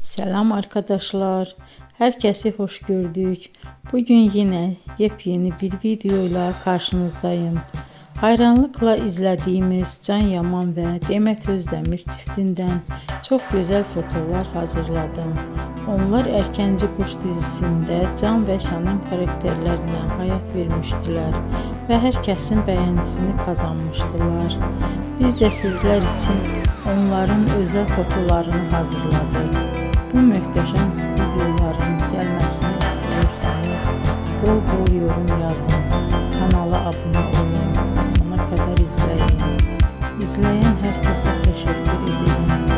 Selam arkadaşlar. Herkesi hoş gördük. Bugün yine yepyeni bir videoyla karşınızdayım. Hayranlıkla izlediğimiz Can Yaman ve Demet Özdemir çiftinden çok güzel fotolar hazırladım. Onlar Erkenci Kuş dizisinde Can ve Sənem karakterlerine hayat vermiştiler ve herkesin beğenisini kazanmıştılar. Biz de sizler için onların özel fotolarını hazırladık. Bu möhtəşəm videoların gəlməsini istiyorsanız bol bol yorum yazın, kanala abone olun, sona kadar izleyin. İzleyen herkese teşekkür ederim.